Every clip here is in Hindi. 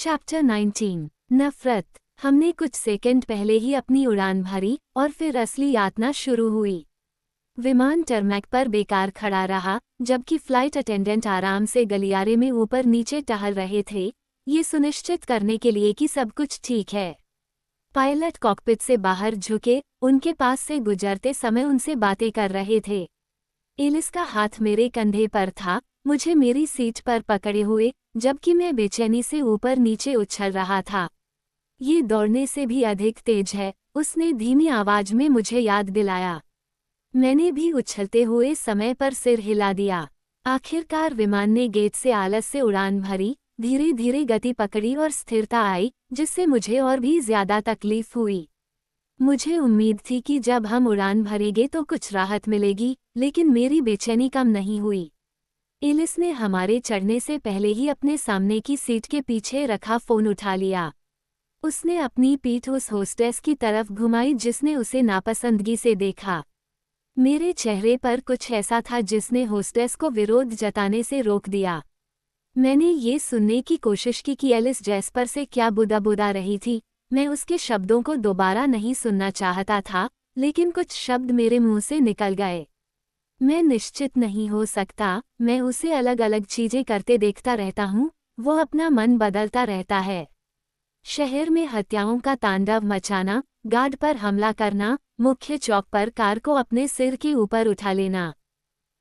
चैप्टर 19 नफरत। हमने कुछ सेकंड पहले ही अपनी उड़ान भरी और फिर असली यातना शुरू हुई। विमान टरमैक पर बेकार खड़ा रहा, जबकि फ्लाइट अटेंडेंट आराम से गलियारे में ऊपर नीचे टहल रहे थे, ये सुनिश्चित करने के लिए कि सब कुछ ठीक है। पायलट कॉकपिट से बाहर झुके, उनके पास से गुजरते समय उनसे बातें कर रहे थे। एलिस का हाथ मेरे कंधे पर था, मुझे मेरी सीट पर पकड़े हुए, जबकि मैं बेचैनी से ऊपर नीचे उछल रहा था। ये दौड़ने से भी अधिक तेज है, उसने धीमी आवाज में मुझे याद दिलाया। मैंने भी उछलते हुए समय पर सिर हिला दिया। आखिरकार विमान ने गेट से आलस से उड़ान भरी, धीरे धीरे गति पकड़ी और स्थिरता आई, जिससे मुझे और भी ज्यादा तकलीफ हुई। मुझे उम्मीद थी कि जब हम उड़ान भरेंगे तो कुछ राहत मिलेगी, लेकिन मेरी बेचैनी कम नहीं हुई। एलिस ने हमारे चढ़ने से पहले ही अपने सामने की सीट के पीछे रखा फोन उठा लिया। उसने अपनी पीठ उस होस्टेस की तरफ घुमाई जिसने उसे नापसंदगी से देखा। मेरे चेहरे पर कुछ ऐसा था जिसने होस्टेस को विरोध जताने से रोक दिया। मैंने ये सुनने की कोशिश की कि एलिस जैस्पर से क्या बुदा रही थी। मैं उसके शब्दों को दोबारा नहीं सुनना चाहता था, लेकिन कुछ शब्द मेरे मुंह से निकल गए। मैं निश्चित नहीं हो सकता, मैं उसे अलग अलग चीजें करते देखता रहता हूँ, वो अपना मन बदलता रहता है। शहर में हत्याओं का तांडव मचाना, गार्ड पर हमला करना, मुख्य चौक पर कार को अपने सिर के ऊपर उठा लेना।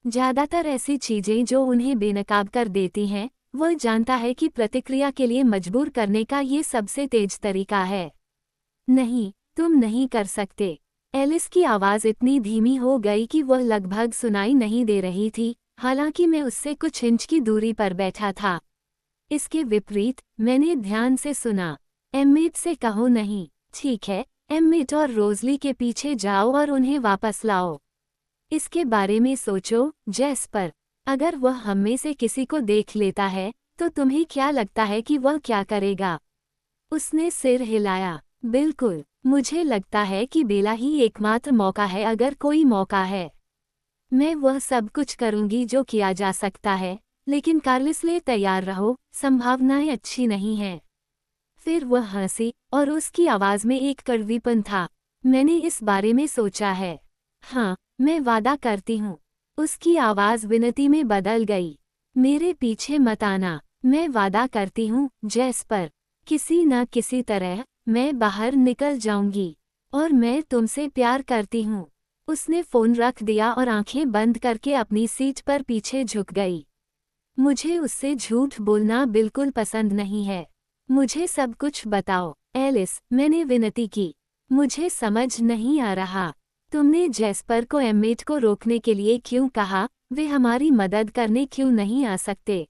ज्यादातर ऐसी चीजें जो उन्हें बेनकाब कर देती हैं, वह जानता है कि प्रतिक्रिया के लिए मजबूर करने का ये सबसे तेज तरीका है। नहीं, तुम नहीं कर सकते। एलिस की आवाज़ इतनी धीमी हो गई कि वह लगभग सुनाई नहीं दे रही थी, हालांकि मैं उससे कुछ इंच की दूरी पर बैठा था। इसके विपरीत, मैंने ध्यान से सुना। एम्मेट से कहो नहीं। ठीक है, एम्मेट और रोज़ली के पीछे जाओ और उन्हें वापस लाओ। इसके बारे में सोचो, जैस्पर। अगर वह हम में से किसी को देख लेता है, तो तुम्हें क्या लगता है कि वह क्या करेगा? उसने सिर हिलाया। बिल्कुल, मुझे लगता है कि बेला ही एकमात्र मौका है अगर कोई मौका है। मैं वह सब कुछ करूंगी जो किया जा सकता है, लेकिन कार्लिसले तैयार रहो, संभावनाएं अच्छी नहीं हैं। फिर वह हंसी, और उसकी आवाज़ में एक कड़वीपन था। मैंने इस बारे में सोचा है। हाँ, मैं वादा करती हूँ। उसकी आवाज़ विनती में बदल गई। मेरे पीछे मत आना, मैं वादा करती हूँ, जैस्पर। किसी न किसी तरह, मैं बाहर निकल जाऊंगी। और मैं तुमसे प्यार करती हूँ। उसने फ़ोन रख दिया और आंखें बंद करके अपनी सीट पर पीछे झुक गई। मुझे उससे झूठ बोलना बिल्कुल पसंद नहीं है। मुझे सब कुछ बताओ, एलिस, मैंने विनती की। मुझे समझ नहीं आ रहा। तुमने जैस्पर को एम्मेट को रोकने के लिए क्यों कहा? वे हमारी मदद करने क्यों नहीं आ सकते?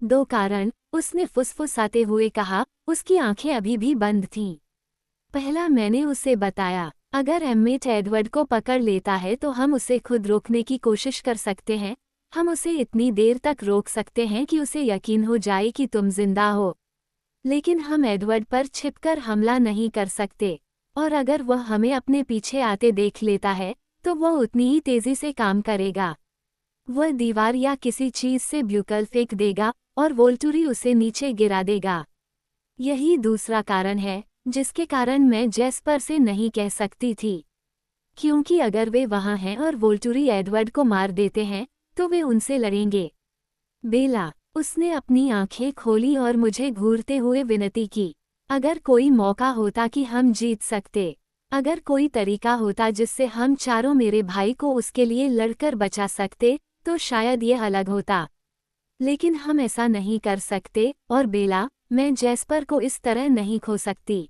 2 कारण, उसने फुसफुसाते हुए कहा, उसकी आंखें अभी भी बंद थीं। पहला, मैंने उसे बताया, अगर एम्मेट एडवर्ड को पकड़ लेता है तो हम उसे खुद रोकने की कोशिश कर सकते हैं। हम उसे इतनी देर तक रोक सकते हैं कि उसे यकीन हो जाए कि तुम जिंदा हो। लेकिन हम एडवर्ड पर छिपकर हमला नहीं कर सकते, और अगर वह हमें अपने पीछे आते देख लेता है, तो वह उतनी ही तेजी से काम करेगा। वह दीवार या किसी चीज से ब्यूकल फेंक देगा, और वोल्टुरी उसे नीचे गिरा देगा। यही दूसरा कारण है, जिसके कारण मैं जैस्पर से नहीं कह सकती थी। क्योंकि अगर वे वहां हैं और वोल्टुरी एडवर्ड को मार देते हैं, तो वे उनसे लड़ेंगे। बेला, उसने अपनी आंखें खोली और मुझे घूरते हुए विनती की। अगर कोई मौका होता कि हम जीत सकते, अगर कोई तरीका होता जिससे हम चारों मेरे भाई को उसके लिए लड़कर बचा सकते, तो शायद ये अलग होता। लेकिन हम ऐसा नहीं कर सकते, और बेला, मैं जैस्पर को इस तरह नहीं खो सकती।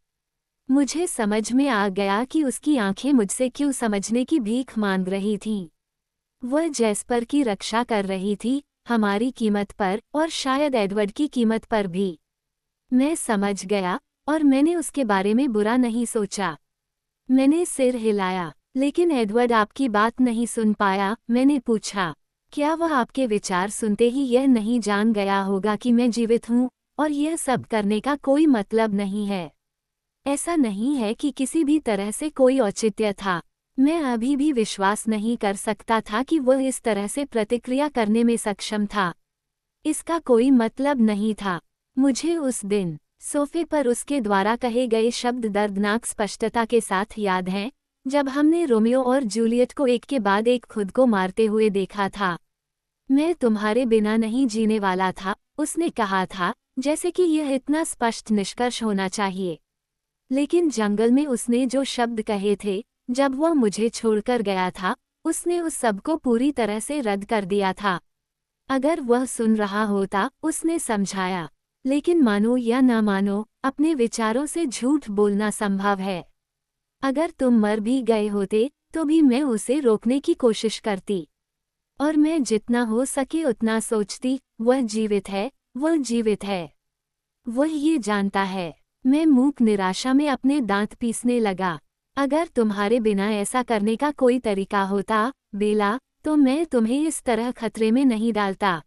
मुझे समझ में आ गया कि उसकी आंखें मुझसे क्यों समझने की भीख मांग रही थीं। वह जैस्पर की रक्षा कर रही थी, हमारी कीमत पर, और शायद एडवर्ड की कीमत पर भी। मैं समझ गया, और मैंने उसके बारे में बुरा नहीं सोचा। मैंने सिर हिलाया। लेकिन एडवर्ड आपकी बात नहीं सुन पाया? मैंने पूछा। क्या वह आपके विचार सुनते ही यह नहीं जान गया होगा कि मैं जीवित हूँ, और यह सब करने का कोई मतलब नहीं है? ऐसा नहीं है कि किसी भी तरह से कोई औचित्य था। मैं अभी भी विश्वास नहीं कर सकता था कि वह इस तरह से प्रतिक्रिया करने में सक्षम था। इसका कोई मतलब नहीं था। मुझे उस दिन सोफे पर उसके द्वारा कहे गए शब्द दर्दनाक स्पष्टता के साथ याद हैं, जब हमने रोमियो और जूलियट को एक के बाद एक खुद को मारते हुए देखा था। मैं तुम्हारे बिना नहीं जीने वाला था, उसने कहा था, जैसे कि यह इतना स्पष्ट निष्कर्ष होना चाहिए। लेकिन जंगल में उसने जो शब्द कहे थे, जब वह मुझे छोड़कर गया था, उसने उस सब को पूरी तरह से रद्द कर दिया था। अगर वह सुन रहा होता, उसने समझाया। लेकिन मानो या ना मानो, अपने विचारों से झूठ बोलना संभव है। अगर तुम मर भी गए होते, तो भी मैं उसे रोकने की कोशिश करती। और मैं जितना हो सके उतना सोचती, वह जीवित है, वह जीवित है। वह ये जानता है। मैं मूक निराशा में अपने दांत पीसने लगा। अगर तुम्हारे बिना ऐसा करने का कोई तरीका होता, बेला, तो मैं तुम्हें इस तरह खतरे में नहीं डालता।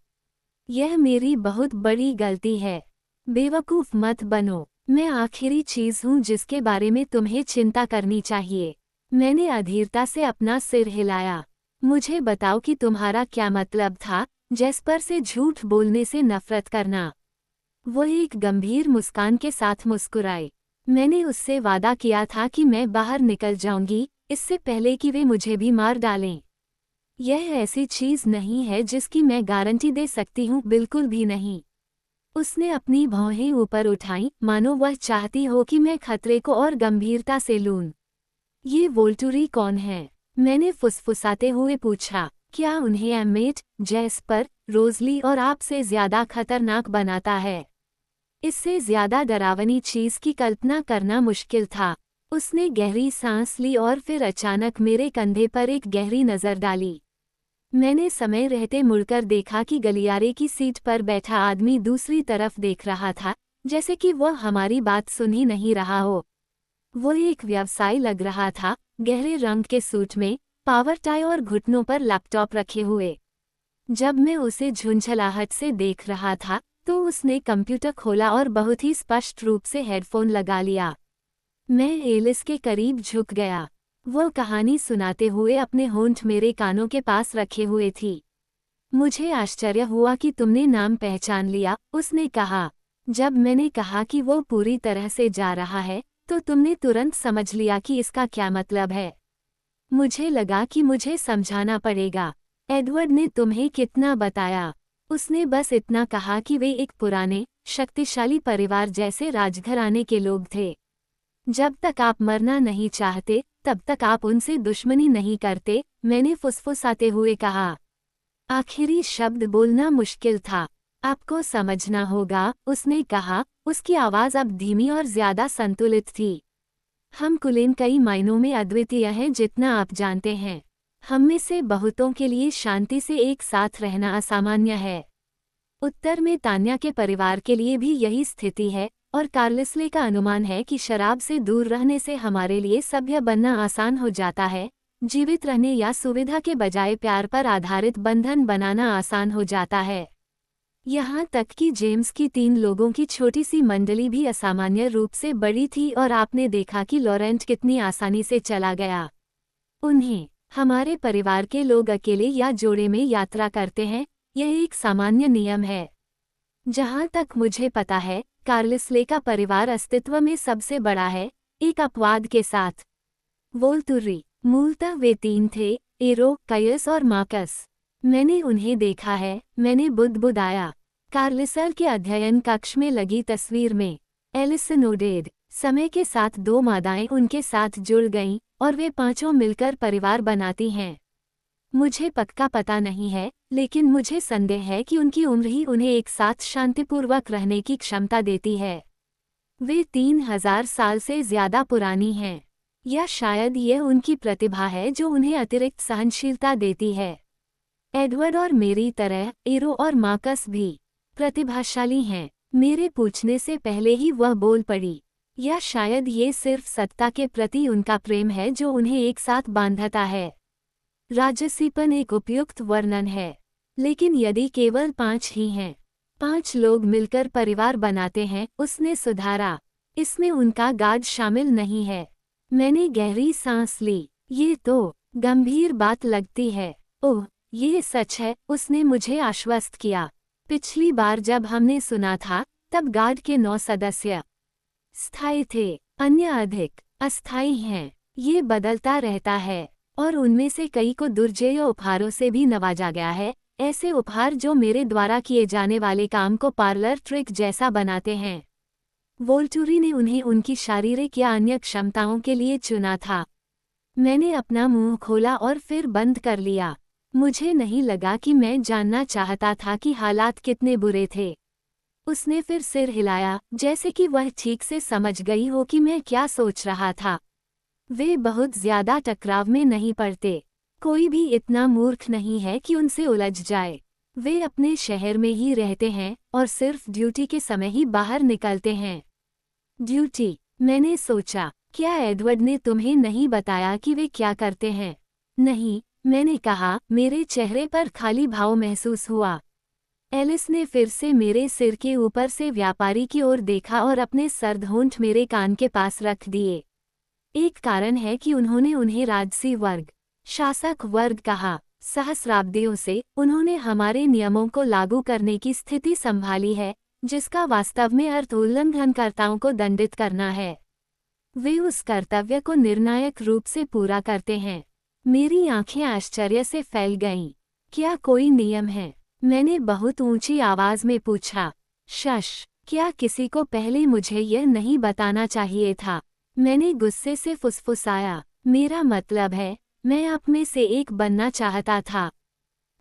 यह मेरी बहुत बड़ी गलती है। बेवकूफ़ मत बनो। मैं आखिरी चीज़ हूँ जिसके बारे में तुम्हें चिंता करनी चाहिए। मैंने अधीरता से अपना सिर हिलाया। मुझे बताओ कि तुम्हारा क्या मतलब था, जेस्पर से झूठ बोलने से नफरत करना। वह एक गंभीर मुस्कान के साथ मुस्कुराए। मैंने उससे वादा किया था कि मैं बाहर निकल जाऊंगी, इससे पहले कि वे मुझे भी मार डालें। यह ऐसी चीज़ नहीं है जिसकी मैं गारंटी दे सकती हूँ, बिल्कुल भी नहीं। उसने अपनी भौहें ऊपर उठाईं, मानो वह चाहती हो कि मैं खतरे को और गंभीरता से लूं। ये वोल्टुरी कौन है? मैंने फुसफुसाते हुए पूछा। क्या उन्हें एम्मेट, जेस्पर, रोज़ली और आपसे ज्यादा खतरनाक बनाता है? इससे ज्यादा डरावनी चीज की कल्पना करना मुश्किल था। उसने गहरी सांस ली और फिर अचानक मेरे कंधे पर एक गहरी नजर डाली। मैंने समय रहते मुड़कर देखा कि गलियारे की सीट पर बैठा आदमी दूसरी तरफ देख रहा था, जैसे कि वह हमारी बात सुन ही नहीं रहा हो। वो एक व्यवसायी लग रहा था, गहरे रंग के सूट में, पावर टाई और घुटनों पर लैपटॉप रखे हुए। जब मैं उसे झुंझलाहट से देख रहा था, तो उसने कंप्यूटर खोला और बहुत ही स्पष्ट रूप से हेडफोन लगा लिया। मैं एलिस के करीब झुक गया। वह कहानी सुनाते हुए अपने होंठ मेरे कानों के पास रखे हुए थी। मुझे आश्चर्य हुआ कि तुमने नाम पहचान लिया, उसने कहा। जब मैंने कहा कि वो पूरी तरह से जा रहा है, तो तुमने तुरंत समझ लिया कि इसका क्या मतलब है। मुझे लगा कि मुझे समझाना पड़ेगा। एडवर्ड ने तुम्हें कितना बताया? उसने बस इतना कहा कि वे एक पुराने, शक्तिशाली परिवार जैसे राजघराने के लोग थे। जब तक आप मरना नहीं चाहते, तब तक आप उनसे दुश्मनी नहीं करते, मैंने फुसफुसाते हुए कहा। आखिरी शब्द बोलना मुश्किल था। आपको समझना होगा, उसने कहा, उसकी आवाज़ अब धीमी और ज्यादा संतुलित थी। हम कुलीन कई मायनों में अद्वितीय हैं, जितना आप जानते हैं। हम में से बहुतों के लिए शांति से एक साथ रहना असामान्य है। उत्तर में तान्या के परिवार के लिए भी यही स्थिति है, और कार्लिसले का अनुमान है कि शराब से दूर रहने से हमारे लिए सभ्य बनना आसान हो जाता है, जीवित रहने या सुविधा के बजाय प्यार पर आधारित बंधन बनाना आसान हो जाता है। यहाँ तक कि जेम्स की 3 लोगों की छोटी सी मंडली भी असामान्य रूप से बड़ी थी, और आपने देखा कि लॉरेंट कितनी आसानी से चला गया। उन्हें, हमारे परिवार के लोग अकेले या जोड़े में यात्रा करते हैं, यह एक सामान्य नियम है। जहाँ तक मुझे पता है, कार्लिसले का परिवार अस्तित्व में सबसे बड़ा है, एक अपवाद के साथ। वोल्टुरी, मूलतः वे 3 थे, एरो, कयस और मार्कस। मैंने उन्हें देखा है, मैंने बुदबुदाया। कार्लिसल के अध्ययन कक्ष में लगी तस्वीर में एलिसन ओडेड। समय के साथ 2 मादाएं उनके साथ जुड़ गईं, और वे पांचों मिलकर परिवार बनाती हैं। मुझे पक्का पता नहीं है, लेकिन मुझे संदेह है कि उनकी उम्र ही उन्हें एक साथ शांतिपूर्वक रहने की क्षमता देती है। वे 3000 साल से ज्यादा पुरानी हैं, या शायद यह उनकी प्रतिभा है जो उन्हें अतिरिक्त सहनशीलता देती है। एडवर्ड और मेरी तरह एरो और मार्कस भी प्रतिभाशाली हैं। मेरे पूछने से पहले ही वह बोल पड़ी। या शायद ये सिर्फ सत्ता के प्रति उनका प्रेम है जो उन्हें एक साथ बांधता है। राजसीपन एक उपयुक्त वर्णन है। लेकिन यदि केवल 5 ही हैं, 5 लोग मिलकर परिवार बनाते हैं, उसने सुधारा। इसमें उनका गार्ड शामिल नहीं है। मैंने गहरी सांस ली। ये तो गंभीर बात लगती है। ओह, ये सच है, उसने मुझे आश्वस्त किया। पिछली बार जब हमने सुना था, तब गार्ड के 9 सदस्य स्थायी थे, अन्य अधिक अस्थायी हैं। ये बदलता रहता है और उनमें से कई को दुर्जेय उपहारों से भी नवाजा गया है, ऐसे उपहार जो मेरे द्वारा किए जाने वाले काम को पार्लर ट्रिक जैसा बनाते हैं। वोल्टुरी ने उन्हें उनकी शारीरिक या अन्य क्षमताओं के लिए चुना था। मैंने अपना मुंह खोला और फिर बंद कर लिया। मुझे नहीं लगा कि मैं जानना चाहता था कि हालात कितने बुरे थे। उसने फिर सिर हिलाया, जैसे कि वह ठीक से समझ गई हो कि मैं क्या सोच रहा था। वे बहुत ज्यादा टकराव में नहीं पड़ते। कोई भी इतना मूर्ख नहीं है कि उनसे उलझ जाए। वे अपने शहर में ही रहते हैं और सिर्फ ड्यूटी के समय ही बाहर निकलते हैं। ड्यूटी, मैंने सोचा, क्या एडवर्ड ने तुम्हें नहीं बताया कि वे क्या करते हैं? नहीं, मैंने कहा। मेरे चेहरे पर खाली भाव महसूस हुआ। एलिस ने फिर से मेरे सिर के ऊपर से व्यापारी की ओर देखा और अपने सर्द होंठ मेरे कान के पास रख दिए। एक कारण है कि उन्होंने उन्हें राजसी वर्ग, शासक वर्ग कहा। सहस्राब्दियों से उन्होंने हमारे नियमों को लागू करने की स्थिति संभाली है, जिसका वास्तव में अर्थ उल्लंघनकर्ताओं को दंडित करना है। वे उस कर्तव्य को निर्णायक रूप से पूरा करते हैं। मेरी आंखें आश्चर्य से फैल गईं। क्या कोई नियम है? मैंने बहुत ऊंची आवाज में पूछा। शश, क्या किसी को पहले मुझे यह नहीं बताना चाहिए था? मैंने गुस्से से फुसफुसाया। मेरा मतलब है, मैं आप में से एक बनना चाहता था।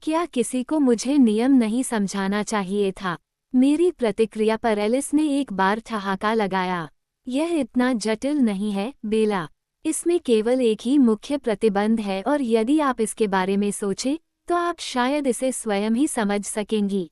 क्या किसी को मुझे नियम नहीं समझाना चाहिए था? मेरी प्रतिक्रिया पर एलिस ने एक बार ठहाका लगाया। यह इतना जटिल नहीं है, बेला। इसमें केवल एक ही मुख्य प्रतिबंध है और यदि आप इसके बारे में सोचें, तो आप शायद इसे स्वयं ही समझ सकेंगी।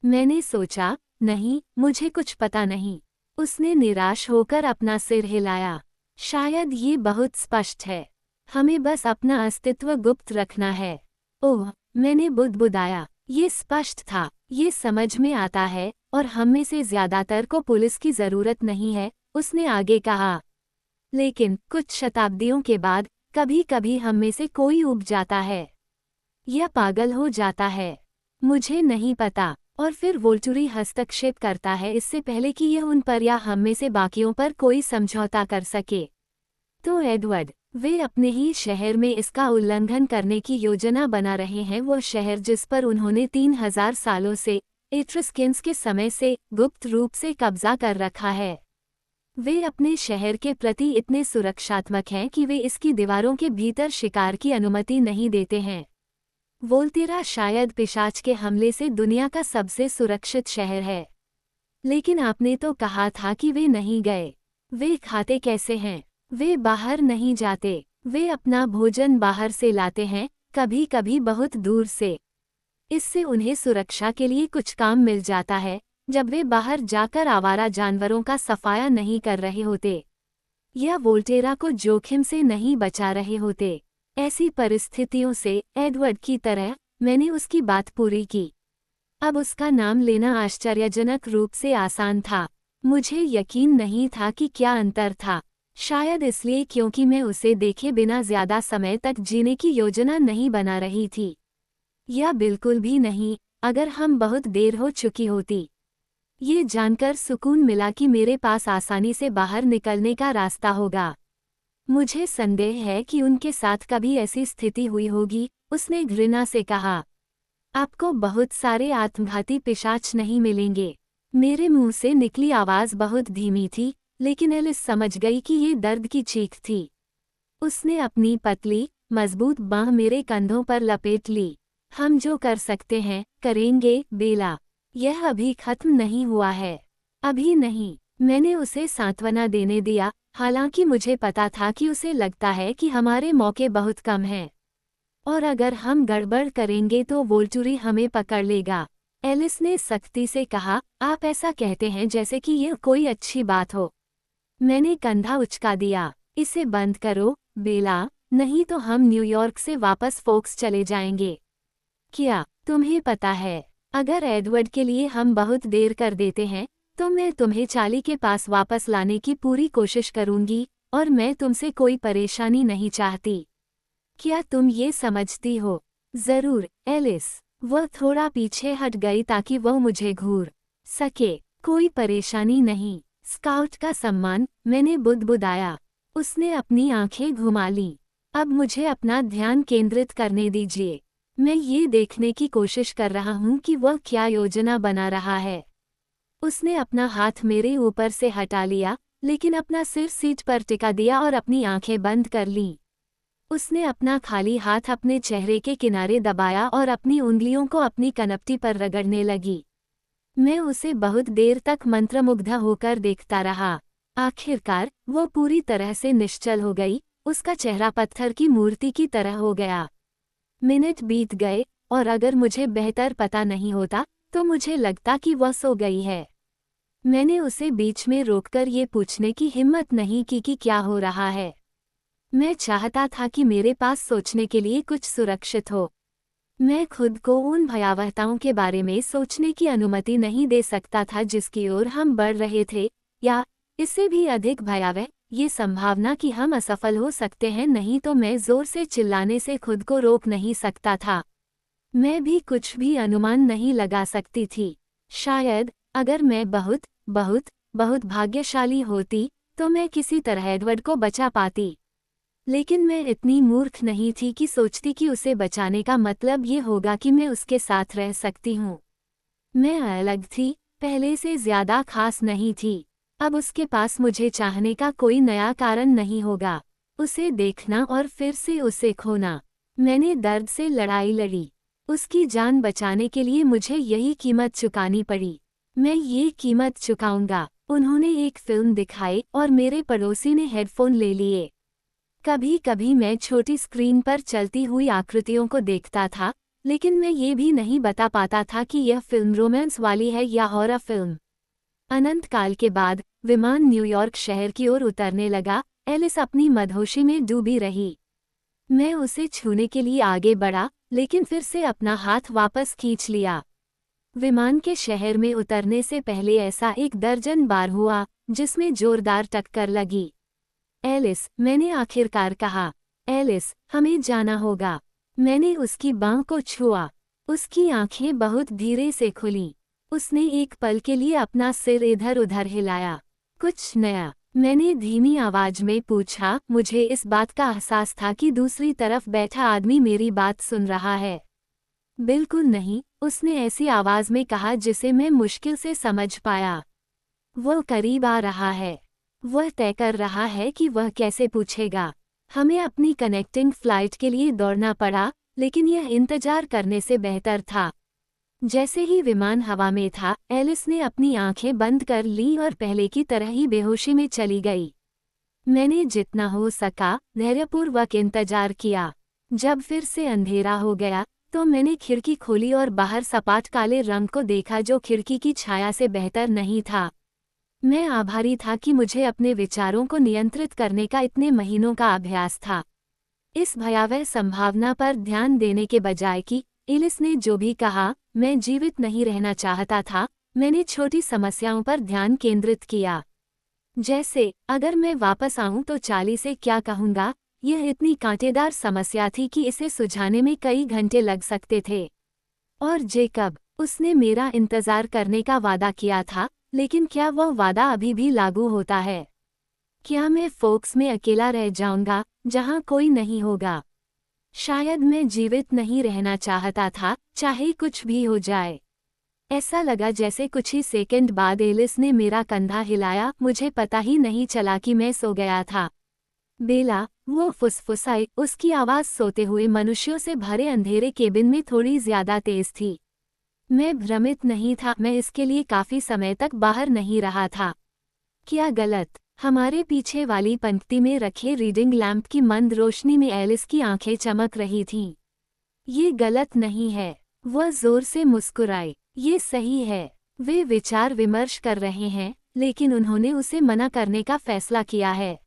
मैंने सोचा, नहीं, मुझे कुछ पता नहीं। उसने निराश होकर अपना सिर हिलाया। शायद ये बहुत स्पष्ट है। हमें बस अपना अस्तित्व गुप्त रखना है। ओह, मैंने बुदबुदाया। ये स्पष्ट था, ये समझ में आता है, और हम में से ज्यादातर को पुलिस की जरूरत नहीं है, उसने आगे कहा। लेकिन कुछ शताब्दियों के बाद कभी कभी हम में से कोई उब जाता है या पागल हो जाता है। मुझे नहीं पता। और फिर वोल्टुरी हस्तक्षेप करता है इससे पहले कि यह उन पर या हम में से बाकियों पर कोई समझौता कर सके। तो एडवर्ड, वे अपने ही शहर में इसका उल्लंघन करने की योजना बना रहे हैं, वो शहर जिस पर उन्होंने 3000 सालों से, एट्रस्किन्स के समय से, गुप्त रूप से कब्जा कर रखा है। वे अपने शहर के प्रति इतने सुरक्षात्मक हैं कि वे इसकी दीवारों के भीतर शिकार की अनुमति नहीं देते हैं। वोल्टेरा शायद पिशाच के हमले से दुनिया का सबसे सुरक्षित शहर है। लेकिन आपने तो कहा था कि वे नहीं गए। वे खाते कैसे हैं? वे बाहर नहीं जाते। वे अपना भोजन बाहर से लाते हैं, कभी कभी बहुत दूर से। इससे उन्हें सुरक्षा के लिए कुछ काम मिल जाता है, जब वे बाहर जाकर आवारा जानवरों का सफाया नहीं कर रहे होते या वोल्टेरा को जोखिम से नहीं बचा रहे होते। ऐसी परिस्थितियों से, एडवर्ड की तरह, मैंने उसकी बात पूरी की। अब उसका नाम लेना आश्चर्यजनक रूप से आसान था। मुझे यकीन नहीं था कि क्या अंतर था। शायद इसलिए क्योंकि मैं उसे देखे बिना ज्यादा समय तक जीने की योजना नहीं बना रही थी। या बिल्कुल भी नहीं, अगर हम बहुत देर हो चुकी होती। ये जानकर सुकून मिला कि मेरे पास आसानी से बाहर निकलने का रास्ता होगा। मुझे संदेह है कि उनके साथ कभी ऐसी स्थिति हुई होगी, उसने घृणा से कहा। आपको बहुत सारे आत्मघाती पिशाच नहीं मिलेंगे। मेरे मुंह से निकली आवाज बहुत धीमी थी, लेकिन एलिस समझ गई कि ये दर्द की चीख थी। उसने अपनी पतली, मजबूत बांह मेरे कंधों पर लपेट ली। हम जो कर सकते हैं, करेंगे, बेला। यह अभी खत्म नहीं हुआ है। अभी नहीं। मैंने उसे सांत्वना देने दिया, हालांकि मुझे पता था कि उसे लगता है कि हमारे मौके बहुत कम हैं। और अगर हम गड़बड़ करेंगे तो वोल्टुरी हमें पकड़ लेगा। एलिस ने सख्ती से कहा, आप ऐसा कहते हैं जैसे कि यह कोई अच्छी बात हो। मैंने कंधा उचका दिया। इसे बंद करो, बेला, नहीं तो हम न्यूयॉर्क से वापस फोक्स चले जाएंगे। क्या तुम्हें पता है, अगर एडवर्ड के लिए हम बहुत देर कर देते हैं, तो मैं तुम्हें चाली के पास वापस लाने की पूरी कोशिश करूंगी, और मैं तुमसे कोई परेशानी नहीं चाहती। क्या तुम ये समझती हो? जरूर, एलिस। वह थोड़ा पीछे हट गई ताकि वह मुझे घूर सके। कोई परेशानी नहीं। स्काउट का सम्मान, मैंने बुदबुदाया। उसने अपनी आंखें घुमा लीं। अब मुझे अपना ध्यान केंद्रित करने दीजिए। मैं ये देखने की कोशिश कर रहा हूँ कि वह क्या योजना बना रहा है। उसने अपना हाथ मेरे ऊपर से हटा लिया, लेकिन अपना सिर सीट पर टिका दिया और अपनी आंखें बंद कर लीं। उसने अपना खाली हाथ अपने चेहरे के किनारे दबाया और अपनी उंगलियों को अपनी कनपटी पर रगड़ने लगी। मैं उसे बहुत देर तक मंत्रमुग्ध होकर देखता रहा। आखिरकार वो पूरी तरह से निश्चल हो गई, उसका चेहरा पत्थर की मूर्ति की तरह हो गया। मिनट बीत गए, और अगर मुझे बेहतर पता नहीं होता तो मुझे लगता कि वह सो गई है। मैंने उसे बीच में रोककर ये पूछने की हिम्मत नहीं की कि क्या हो रहा है। मैं चाहता था कि मेरे पास सोचने के लिए कुछ सुरक्षित हो। मैं खुद को उन भयावहताओं के बारे में सोचने की अनुमति नहीं दे सकता था जिसकी ओर हम बढ़ रहे थे, या इससे भी अधिक भयावह, ये संभावना कि हम असफल हो सकते हैं। नहीं तो मैं जोर से चिल्लाने से खुद को रोक नहीं सकता था। मैं भी कुछ भी अनुमान नहीं लगा सकती थी। शायद अगर मैं बहुत बहुत बहुत भाग्यशाली होती तो मैं किसी तरह एडवर्ड को बचा पाती। लेकिन मैं इतनी मूर्ख नहीं थी कि सोचती कि उसे बचाने का मतलब ये होगा कि मैं उसके साथ रह सकती हूँ। मैं अलग थी, पहले से ज्यादा खास नहीं थी। अब उसके पास मुझे चाहने का कोई नया कारण नहीं होगा। उसे देखना और फिर से उसे खोना। मैंने दर्द से लड़ाई लड़ी। उसकी जान बचाने के लिए मुझे यही कीमत चुकानी पड़ी। मैं ये कीमत चुकाऊंगा। उन्होंने एक फिल्म दिखाई और मेरे पड़ोसी ने हेडफोन ले लिए। कभी कभी मैं छोटी स्क्रीन पर चलती हुई आकृतियों को देखता था, लेकिन मैं ये भी नहीं बता पाता था कि यह फिल्म रोमांस वाली है या हॉरर फिल्म। अनंत काल के बाद विमान न्यूयॉर्क शहर की ओर उतरने लगा। एलिस अपनी मदहोशी में डूबी रही। मैं उसे छूने के लिए आगे बढ़ा, लेकिन फिर से अपना हाथ वापस खींच लिया। विमान के शहर में उतरने से पहले ऐसा 1 दर्जन बार हुआ, जिसमें जोरदार टक्कर लगी। एलिस, मैंने आखिरकार कहा। एलिस, हमें जाना होगा। मैंने उसकी बांह को छुआ। उसकी आंखें बहुत धीरे से खुलीं। उसने एक पल के लिए अपना सिर इधर उधर हिलाया। कुछ नया? मैंने धीमी आवाज में पूछा। मुझे इस बात का एहसास था कि दूसरी तरफ बैठा आदमी मेरी बात सुन रहा है। बिल्कुल नहीं, उसने ऐसी आवाज में कहा जिसे मैं मुश्किल से समझ पाया। वह करीब आ रहा है। वह तय कर रहा है कि वह कैसे पूछेगा। हमें अपनी कनेक्टिंग फ्लाइट के लिए दौड़ना पड़ा, लेकिन यह इंतजार करने से बेहतर था। जैसे ही विमान हवा में था, एलिस ने अपनी आंखें बंद कर लीं और पहले की तरह ही बेहोशी में चली गई। मैंने जितना हो सका धैर्यपूर्वक इंतजार किया। जब फिर से अंधेरा हो गया तो मैंने खिड़की खोली और बाहर सपाट काले रंग को देखा जो खिड़की की छाया से बेहतर नहीं था। मैं आभारी था कि मुझे अपने विचारों को नियंत्रित करने का इतने महीनों का अभ्यास था। इस भयावह संभावना पर ध्यान देने के बजाय कि एलिस ने जो भी कहा, मैं जीवित नहीं रहना चाहता था, मैंने छोटी समस्याओं पर ध्यान केंद्रित किया। जैसे, अगर मैं वापस आऊं तो चार्ली से क्या कहूंगा? यह इतनी कांटेदार समस्या थी कि इसे सुलझाने में कई घंटे लग सकते थे। और जेकब, उसने मेरा इंतजार करने का वादा किया था, लेकिन क्या वह वादा अभी भी लागू होता है? क्या मैं फोक्स में अकेला रह जाऊंगा, जहां कोई नहीं होगा? शायद मैं जीवित नहीं रहना चाहता था, चाहे कुछ भी हो जाए। ऐसा लगा जैसे कुछ ही सेकंड बाद एलिस ने मेरा कंधा हिलाया। मुझे पता ही नहीं चला कि मैं सो गया था। बेला, वो फुसफुसाई। उसकी आवाज़ सोते हुए मनुष्यों से भरे अंधेरे केबिन में थोड़ी ज्यादा तेज थी। मैं भ्रमित नहीं था, मैं इसके लिए काफी समय तक बाहर नहीं रहा था। क्या गलत? हमारे पीछे वाली पंक्ति में रखे रीडिंग लैंप की मंद रोशनी में एलिस की आंखें चमक रही थीं। ये गलत नहीं है। वह जोर से मुस्कुराई। ये सही है। वे विचार विमर्श कर रहे हैं, लेकिन उन्होंने उसे मना करने का फैसला किया है।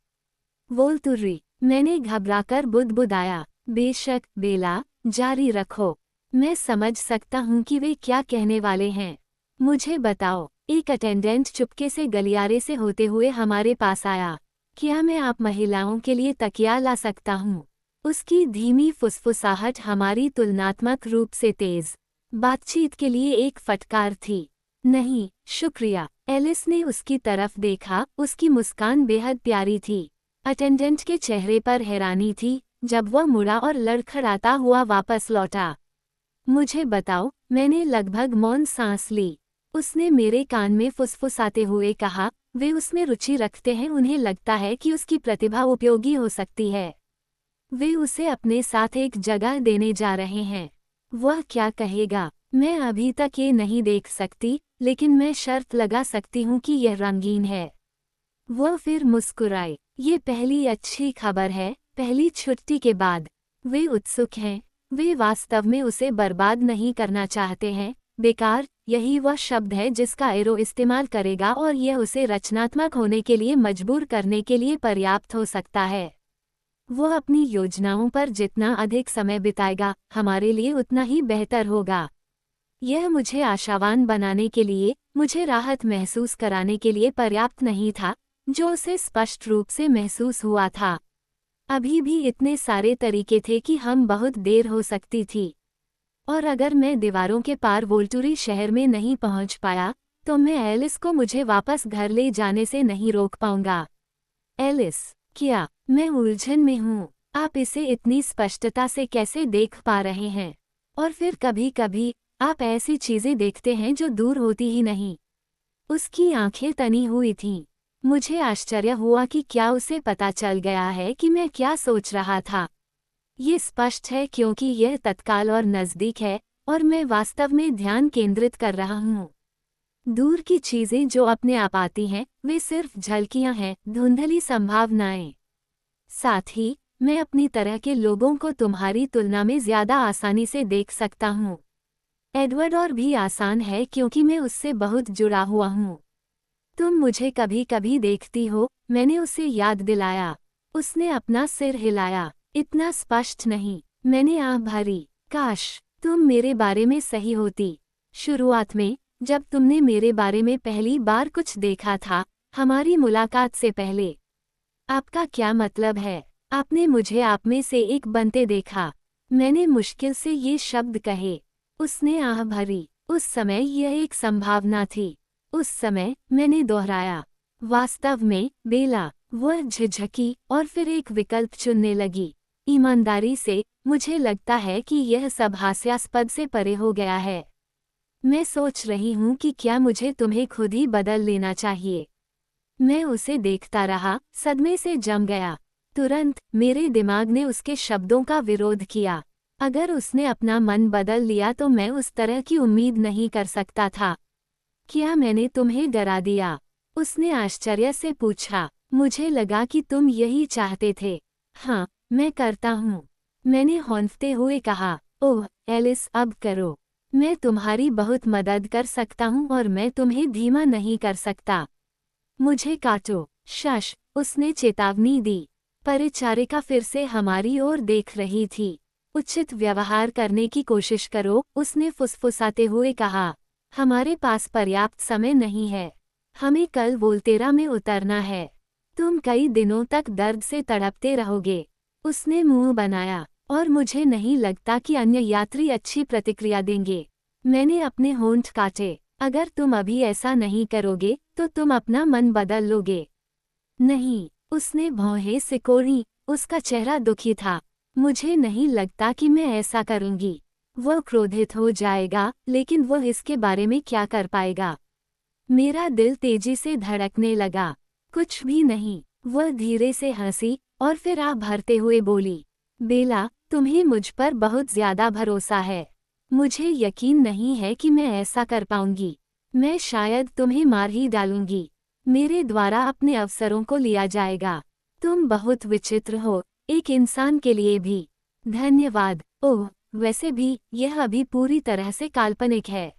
वोल्तुर्री, मैंने घबराकर बुदबुदाया। बेशक बेला, जारी रखो। मैं समझ सकता हूँ कि वे क्या कहने वाले हैं। मुझे बताओ। एक अटेंडेंट चुपके से गलियारे से होते हुए हमारे पास आया। क्या मैं आप महिलाओं के लिए तकिया ला सकता हूँ? उसकी धीमी फुसफुसाहट हमारी तुलनात्मक रूप से तेज बातचीत के लिए एक फटकार थी। नहीं, शुक्रिया। एलिस ने उसकी तरफ देखा, उसकी मुस्कान बेहद प्यारी थी। अटेंडेंट के चेहरे पर हैरानी थी जब वह मुड़ा और लड़खड़ाता हुआ वापस लौटा। मुझे बताओ, मैंने लगभग मौन सांस ली। उसने मेरे कान में फुसफुसाते हुए कहा, वे उसमें रुचि रखते हैं, उन्हें लगता है कि उसकी प्रतिभा उपयोगी हो सकती है। वे उसे अपने साथ एक जगह देने जा रहे हैं। वह क्या कहेगा, मैं अभी तक ये नहीं देख सकती, लेकिन मैं शर्त लगा सकती हूँ कि यह रंगीन है। वह फिर मुस्कुराए। ये पहली अच्छी खबर है, पहली छुट्टी के बाद। वे उत्सुक हैं, वे वास्तव में उसे बर्बाद नहीं करना चाहते हैं। बेकार, यही वह शब्द है जिसका एरो इस्तेमाल करेगा और यह उसे रचनात्मक होने के लिए मजबूर करने के लिए पर्याप्त हो सकता है। वह अपनी योजनाओं पर जितना अधिक समय बिताएगा, हमारे लिए उतना ही बेहतर होगा। यह मुझे आशावान बनाने के लिए, मुझे राहत महसूस कराने के लिए पर्याप्त नहीं था, जो उसे स्पष्ट रूप से महसूस हुआ था। अभी भी इतने सारे तरीके थे कि हम बहुत देर हो सकती थी। और अगर मैं दीवारों के पार वोल्टुरी शहर में नहीं पहुंच पाया, तो मैं एलिस को मुझे वापस घर ले जाने से नहीं रोक पाऊंगा। एलिस, क्या मैं उलझन में हूँ? आप इसे इतनी स्पष्टता से कैसे देख पा रहे हैं? और फिर कभी कभी आप ऐसी चीजें देखते हैं जो दूर होती ही नहीं। उसकी आंखें तनी हुई थीं। मुझे आश्चर्य हुआ कि क्या उसे पता चल गया है कि मैं क्या सोच रहा था। ये स्पष्ट है क्योंकि यह तत्काल और नज़दीक है, और मैं वास्तव में ध्यान केंद्रित कर रहा हूँ। दूर की चीजें जो अपने आप आती हैं, वे सिर्फ झलकियां हैं, धुंधली संभावनाएं। साथ ही, मैं अपनी तरह के लोगों को तुम्हारी तुलना में ज्यादा आसानी से देख सकता हूँ। एडवर्ड और भी आसान है क्योंकि मैं उससे बहुत जुड़ा हुआ हूँ। तुम मुझे कभी कभी देखती हो, मैंने उसे याद दिलाया। उसने अपना सिर हिलाया। इतना स्पष्ट नहीं। मैंने आँख भरी। काश तुम मेरे बारे में सही होती। शुरुआत में, जब तुमने मेरे बारे में पहली बार कुछ देखा था, हमारी मुलाकात से पहले। आपका क्या मतलब है? आपने मुझे आप में से एक बनते देखा। मैंने मुश्किल से ये शब्द कहे। उसने आह भरी। उस समय यह एक संभावना थी। उस समय, मैंने दोहराया। वास्तव में, बेला, वह झिझकी और फिर एक विकल्प चुनने लगी। ईमानदारी से, मुझे लगता है कि यह सब हास्यास्पद से परे हो गया है। मैं सोच रही हूँ कि क्या मुझे तुम्हें खुद ही बदल लेना चाहिए। मैं उसे देखता रहा, सदमे से जम गया। तुरंत, मेरे दिमाग ने उसके शब्दों का विरोध किया। अगर उसने अपना मन बदल लिया तो मैं उस तरह की उम्मीद नहीं कर सकता था। क्या मैंने तुम्हें डरा दिया? उसने आश्चर्य से पूछा। मुझे लगा कि तुम यही चाहते थे। हाँ, मैं करता हूँ। मैंने हौंफते हुए कहा। ओह, एलिस, अब करो। मैं तुम्हारी बहुत मदद कर सकता हूँ और मैं तुम्हें धीमा नहीं कर सकता। मुझे काटो। शश, उसने चेतावनी दी। परिचारिका फिर से हमारी ओर देख रही थी। उचित व्यवहार करने की कोशिश करो, उसने फुसफुसाते हुए कहा। हमारे पास पर्याप्त समय नहीं है। हमें कल वोल्टेरा में उतरना है। तुम कई दिनों तक दर्द से तड़पते रहोगे। उसने मुंह बनाया, और मुझे नहीं लगता कि अन्य यात्री अच्छी प्रतिक्रिया देंगे। मैंने अपने होंठ काटे। अगर तुम अभी ऐसा नहीं करोगे, तो तुम अपना मन बदल लोगे। नहीं, उसने भौहें सिकोड़ी। उसका चेहरा दुखी था। मुझे नहीं लगता कि मैं ऐसा करूंगी। वह क्रोधित हो जाएगा, लेकिन वह इसके बारे में क्या कर पाएगा? मेरा दिल तेजी से धड़कने लगा। कुछ भी नहीं। वह धीरे से हंसी, और फिर आह भरते हुए बोली। बेला, तुम्हें मुझ पर बहुत ज्यादा भरोसा है। मुझे यकीन नहीं है कि मैं ऐसा कर पाऊंगी। मैं शायद तुम्हें मार ही डालूंगी। मेरे द्वारा अपने अवसरों को लिया जाएगा। तुम बहुत विचित्र हो, एक इंसान के लिए भी। धन्यवाद। ओह, वैसे भी, यह अभी पूरी तरह से काल्पनिक है।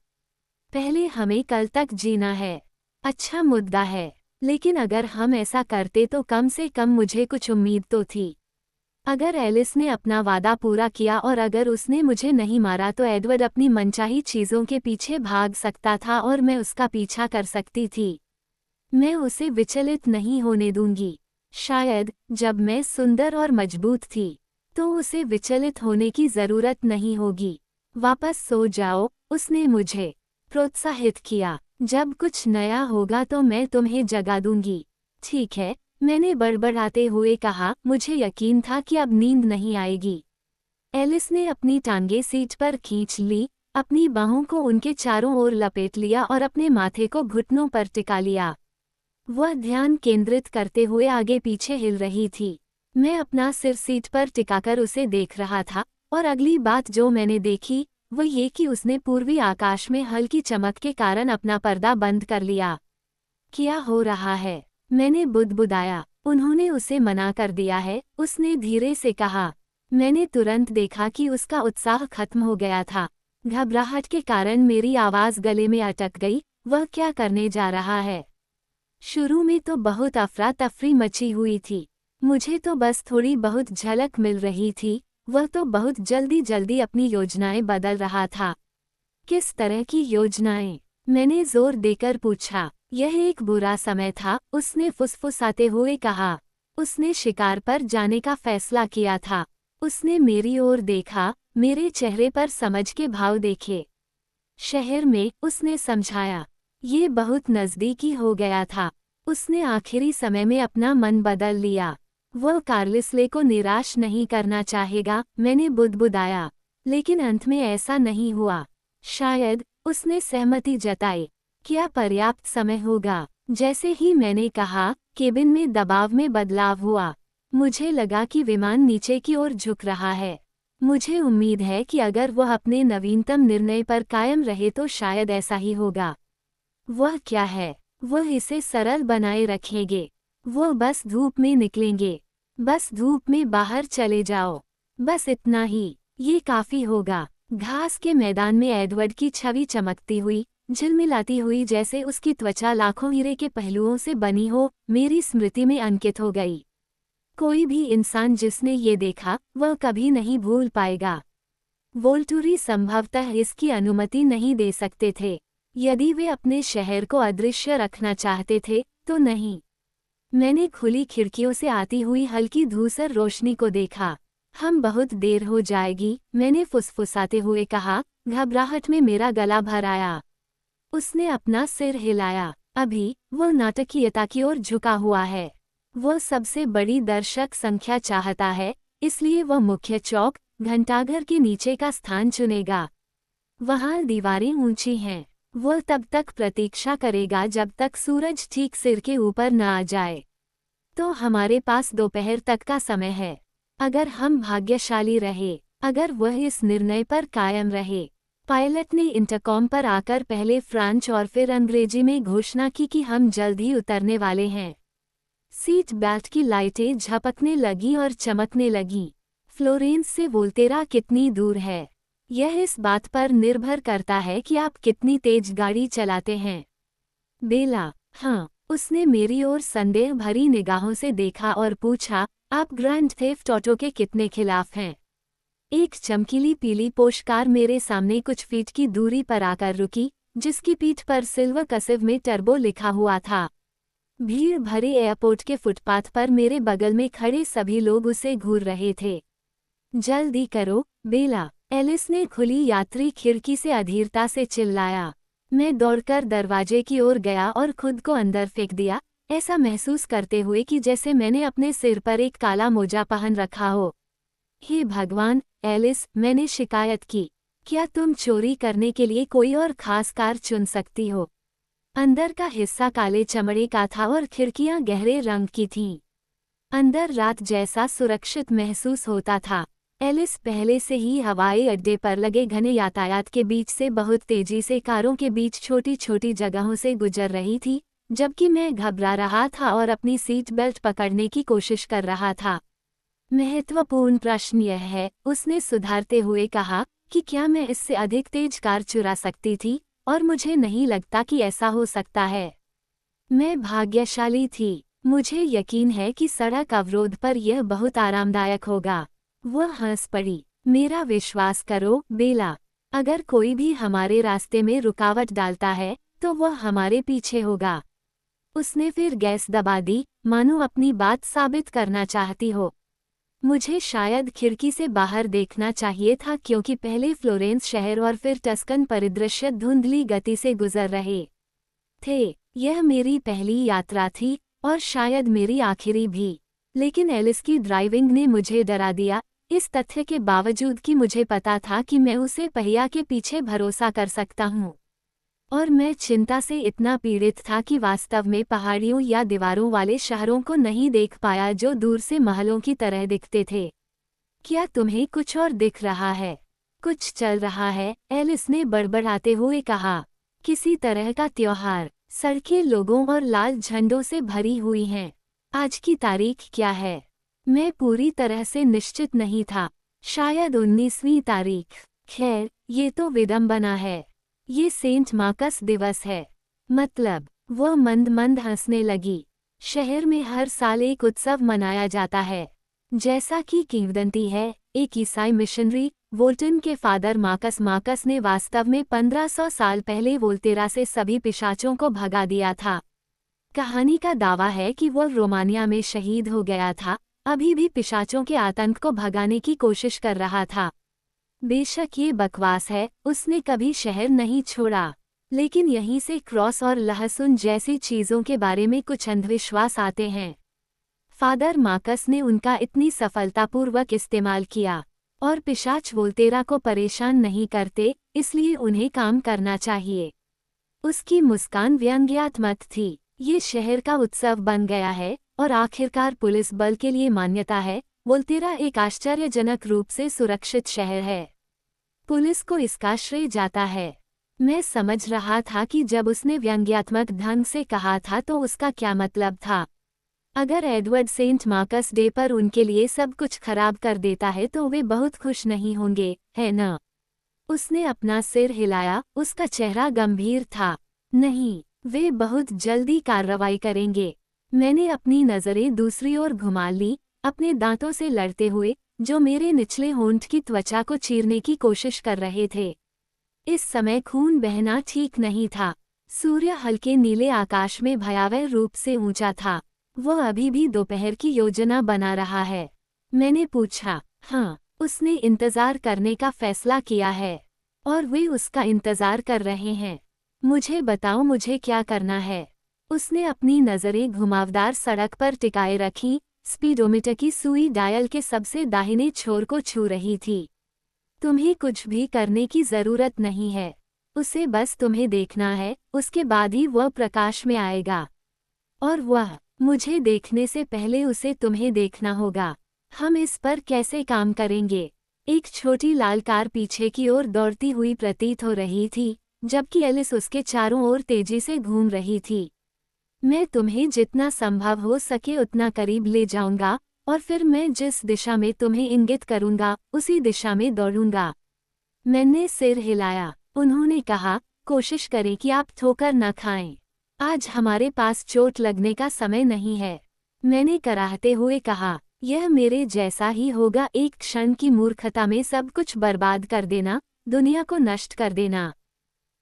पहले हमें कल तक जीना है। अच्छा मुद्दा है। लेकिन अगर हम ऐसा करते तो कम से कम मुझे कुछ उम्मीद तो थी। अगर एलिस ने अपना वादा पूरा किया और अगर उसने मुझे नहीं मारा तो एडवर्ड अपनी मनचाही चीज़ों के पीछे भाग सकता था और मैं उसका पीछा कर सकती थी। मैं उसे विचलित नहीं होने दूंगी। शायद, जब मैं सुंदर और मजबूत थी, तो उसे विचलित होने की ज़रूरत नहीं होगी। वापस सो जाओ, उसने मुझे प्रोत्साहित किया। जब कुछ नया होगा तो मैं तुम्हें जगा दूंगी। ठीक है, मैंने बड़बड़ाते हुए कहा। मुझे यकीन था कि अब नींद नहीं आएगी। एलिस ने अपनी टांगे सीट पर खींच ली, अपनी बाहों को उनके चारों ओर लपेट लिया और अपने माथे को घुटनों पर टिका लिया। वह ध्यान केंद्रित करते हुए आगे पीछे हिल रही थी। मैं अपना सिर सीट पर टिकाकर उसे देख रहा था, और अगली बात जो मैंने देखी वो ये कि उसने पूर्वी आकाश में हल्की चमक के कारण अपना पर्दा बंद कर लिया। क्या हो रहा है? मैंने बुदबुदाया। उन्होंने उसे मना कर दिया है, उसने धीरे से कहा। मैंने तुरंत देखा कि उसका उत्साह खत्म हो गया था। घबराहट के कारण मेरी आवाज़ गले में अटक गई। वह क्या करने जा रहा है? शुरू में तो बहुत अफरा तफरी मची हुई थी। मुझे तो बस थोड़ी बहुत झलक मिल रही थी। वह तो बहुत जल्दी जल्दी अपनी योजनाएं बदल रहा था। किस तरह की योजनाएं? मैंने जोर देकर पूछा। यह एक बुरा समय था, उसने फुसफुसाते हुए कहा। उसने शिकार पर जाने का फैसला किया था। उसने मेरी ओर देखा, मेरे चेहरे पर समझ के भाव देखे। शहर में, उसने समझाया। ये बहुत नज़दीकी हो गया था। उसने आखिरी समय में अपना मन बदल लिया। वह कार्लिसले को निराश नहीं करना चाहेगा, मैंने बुदबुदाया। लेकिन अंत में ऐसा नहीं हुआ। शायद, उसने सहमति जताई। क्या पर्याप्त समय होगा? जैसे ही मैंने कहा, केबिन में दबाव में बदलाव हुआ। मुझे लगा कि विमान नीचे की ओर झुक रहा है। मुझे उम्मीद है कि अगर वह अपने नवीनतम निर्णय पर कायम रहे तो शायद ऐसा ही होगा। वह क्या है? वह इसे सरल बनाए रखेंगे। वो बस धूप में निकलेंगे। बस धूप में बाहर चले जाओ। बस इतना ही। ये काफी होगा। घास के मैदान में एडवर्ड की छवि चमकती हुई, झिलमिलाती हुई, जैसे उसकी त्वचा लाखों हीरे के पहलुओं से बनी हो, मेरी स्मृति में अंकित हो गई। कोई भी इंसान जिसने ये देखा, वह कभी नहीं भूल पाएगा। वोल्टूरी संभवतः इसकी अनुमति नहीं दे सकते थे। यदि वे अपने शहर को अदृश्य रखना चाहते थे, तो नहीं। मैंने खुली खिड़कियों से आती हुई हल्की धूसर रोशनी को देखा। हम बहुत देर हो जाएगी, मैंने फुसफुसाते हुए कहा, घबराहट में मेरा गला भर आया। उसने अपना सिर हिलाया। अभी, वो नाटकीयता की ओर झुका हुआ है। वो सबसे बड़ी दर्शक संख्या चाहता है, इसलिए वह मुख्य चौक, घंटाघर के नीचे का स्थान चुनेगा। वहाँ दीवारें ऊंची हैं। वो तब तक प्रतीक्षा करेगा जब तक सूरज ठीक सिर के ऊपर न आ जाए। तो हमारे पास दोपहर तक का समय है। अगर हम भाग्यशाली रहे, अगर वह इस निर्णय पर कायम रहे। पायलट ने इंटरकॉम पर आकर पहले फ्रेंच और फिर अंग्रेजी में घोषणा की कि हम जल्द ही उतरने वाले हैं। सीट बेल्ट की लाइटें झपकने लगी और चमकने लगी। फ्लोरेंस से वोल्टेरा कितनी दूर है? यह इस बात पर निर्भर करता है कि आप कितनी तेज गाड़ी चलाते हैं। बेला, हाँ, उसने मेरी ओर संदेह भरी निगाहों से देखा और पूछा, आप ग्रैंड थेफ्ट ऑटो के कितने खिलाफ हैं? एक चमकीली पीली पोशकार मेरे सामने कुछ फीट की दूरी पर आकर रुकी, जिसकी पीठ पर सिल्वर कसिव में टर्बो लिखा हुआ था। भीड़ भरे एयरपोर्ट के फुटपाथ पर मेरे बगल में खड़े सभी लोग उसे घूर रहे थे। जल्दी करो, बेला, एलिस ने खुली यात्री खिड़की से अधीरता से चिल्लाया। मैं दौड़कर दरवाजे की ओर गया और खुद को अंदर फेंक दिया, ऐसा महसूस करते हुए कि जैसे मैंने अपने सिर पर एक काला मोजा पहन रखा हो। हे भगवान, एलिस, मैंने शिकायत की। क्या तुम चोरी करने के लिए कोई और खास कार चुन सकती हो? अंदर का हिस्सा काले चमड़े का था और खिड़कियां गहरे रंग की थीं। अंदर रात जैसा सुरक्षित महसूस होता था। एलिस पहले से ही हवाई अड्डे पर लगे घने यातायात के बीच से बहुत तेजी से कारों के बीच छोटी छोटी जगहों से गुजर रही थी, जबकि मैं घबरा रहा था और अपनी सीट बेल्ट पकड़ने की कोशिश कर रहा था। महत्वपूर्ण प्रश्न यह है, उसने सुधारते हुए कहा, कि क्या मैं इससे अधिक तेज कार चुरा सकती थी, और मुझे नहीं लगता कि ऐसा हो सकता है। मैं भाग्यशाली थी। मुझे यकीन है कि सड़क अवरोध पर यह बहुत आरामदायक होगा। वह हंस पड़ी। मेरा विश्वास करो, बेला, अगर कोई भी हमारे रास्ते में रुकावट डालता है, तो वह हमारे पीछे होगा। उसने फिर गैस दबा दी, मानो अपनी बात साबित करना चाहती हो। मुझे शायद खिड़की से बाहर देखना चाहिए था क्योंकि पहले फ्लोरेंस शहर और फिर टस्कन परिदृश्य धुंधली गति से गुजर रहे थे। यह मेरी पहली यात्रा थी और शायद मेरी आखिरी भी। लेकिन एलिस की ड्राइविंग ने मुझे डरा दिया, इस तथ्य के बावजूद कि मुझे पता था कि मैं उसे पहिया के पीछे भरोसा कर सकता हूँ। और मैं चिंता से इतना पीड़ित था कि वास्तव में पहाड़ियों या दीवारों वाले शहरों को नहीं देख पाया जो दूर से महलों की तरह दिखते थे। क्या तुम्हें कुछ और दिख रहा है? कुछ चल रहा है, एलिस ने बड़बड़ाते हुए कहा। किसी तरह का त्योहार। सड़कें लोगों और लाल झंडों से भरी हुई हैं। आज की तारीख क्या है? मैं पूरी तरह से निश्चित नहीं था। शायद 19वीं तारीख। खैर, ये तो विडंबना है। ये सेंट मार्कस दिवस है। मतलब, वह मंद मंद हंसने लगी। शहर में हर साल एक उत्सव मनाया जाता है। जैसा कि किंवदंती है, एक ईसाई मिशनरी वोल्टन के फादर मार्कस ने वास्तव में 1500 साल पहले वोल्टेरा से सभी पिशाचों को भगा दिया था। कहानी का दावा है कि वह रोमानिया में शहीद हो गया था, अभी भी पिशाचों के आतंक को भगाने की कोशिश कर रहा था। बेशक ये बकवास है, उसने कभी शहर नहीं छोड़ा। लेकिन यहीं से क्रॉस और लहसुन जैसी चीज़ों के बारे में कुछ अंधविश्वास आते हैं। फादर मार्कस ने उनका इतनी सफलतापूर्वक इस्तेमाल किया, और पिशाच वोल्टेरा को परेशान नहीं करते, इसलिए उन्हें काम करना चाहिए। उसकी मुस्कान व्यंग्यात्मक थी। ये शहर का उत्सव बन गया है, और आखिरकार पुलिस बल के लिए मान्यता है। वोल्टेरा एक आश्चर्यजनक रूप से सुरक्षित शहर है। पुलिस को इसका श्रेय जाता है। मैं समझ रहा था कि जब उसने व्यंग्यात्मक ढंग से कहा था तो उसका क्या मतलब था। अगर एडवर्ड सेंट मार्कस डे पर उनके लिए सब कुछ खराब कर देता है तो वे बहुत खुश नहीं होंगे, है न? उसने अपना सिर हिलाया, उसका चेहरा गंभीर था। नहीं, वे बहुत जल्दी कार्रवाई करेंगे। मैंने अपनी नज़रें दूसरी ओर घुमा ली, अपने दांतों से लड़ते हुए, जो मेरे निचले होंठ की त्वचा को चीरने की कोशिश कर रहे थे। इस समय खून बहना ठीक नहीं था। सूर्य हल्के नीले आकाश में भयावह रूप से ऊंचा था। वह अभी भी दोपहर की योजना बना रहा है। मैंने पूछा। हाँ, उसने इंतजार करने का फैसला किया है, और वे उसका इंतजार कर रहे हैं। मुझे बताओ मुझे क्या करना है। उसने अपनी नज़रें घुमावदार सड़क पर टिकाए रखीं, स्पीडोमीटर की सुई डायल के सबसे दाहिने छोर को छू रही थी। तुम्हें कुछ भी करने की ज़रूरत नहीं है। उसे बस तुम्हें देखना है, उसके बाद ही वह प्रकाश में आएगा। और वह, मुझे देखने से पहले उसे तुम्हें देखना होगा। हम इस पर कैसे काम करेंगे? एक छोटी लाल कार पीछे की ओर दौड़ती हुई प्रतीत हो रही थी, जबकि एलिस उसके चारों ओर तेजी से घूम रही थी। मैं तुम्हें जितना संभव हो सके उतना करीब ले जाऊंगा, और फिर मैं जिस दिशा में तुम्हें इंगित करूंगा, उसी दिशा में दौड़ूंगा। मैंने सिर हिलाया। उन्होंने कहा, कोशिश करें कि आप ठोकर न खाएं। आज हमारे पास चोट लगने का समय नहीं है। मैंने कराहते हुए कहा, यह मेरे जैसा ही होगा, एक क्षण की मूर्खता में सब कुछ बर्बाद कर देना, दुनिया को नष्ट कर देना।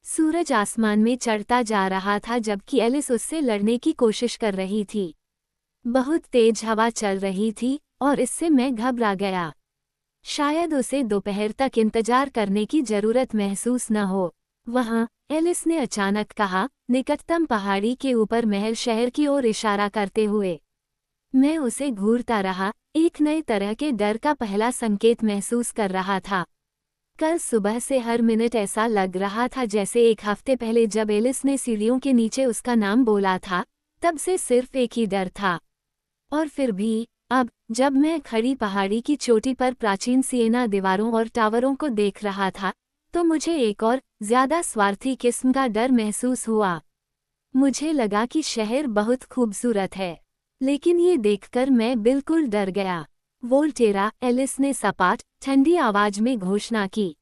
सूरज आसमान में चढ़ता जा रहा था जबकि एलिस उससे लड़ने की कोशिश कर रही थी। बहुत तेज हवा चल रही थी, और इससे मैं घबरा गया। शायद उसे दोपहर तक इंतजार करने की जरूरत महसूस न हो। वहाँ, एलिस ने अचानक कहा, निकटतम पहाड़ी के ऊपर महल शहर की ओर इशारा करते हुए। मैं उसे घूरता रहा, एक नए तरह के डर का पहला संकेत महसूस कर रहा था। कल सुबह से हर मिनट ऐसा लग रहा था जैसे एक हफ्ते पहले जब एलिस ने सीढ़ियों के नीचे उसका नाम बोला था, तब से सिर्फ एक ही डर था। और फिर भी, अब, जब मैं खड़ी पहाड़ी की चोटी पर प्राचीन सिएना दीवारों और टावरों को देख रहा था, तो मुझे एक और, ज्यादा स्वार्थी किस्म का डर महसूस हुआ। मुझे लगा कि शहर बहुत खूबसूरत है, लेकिन ये देखकर मैं बिल्कुल डर गया। वोल्टेरा, एलिस ने सपाट, ठंडी आवाज में घोषणा की।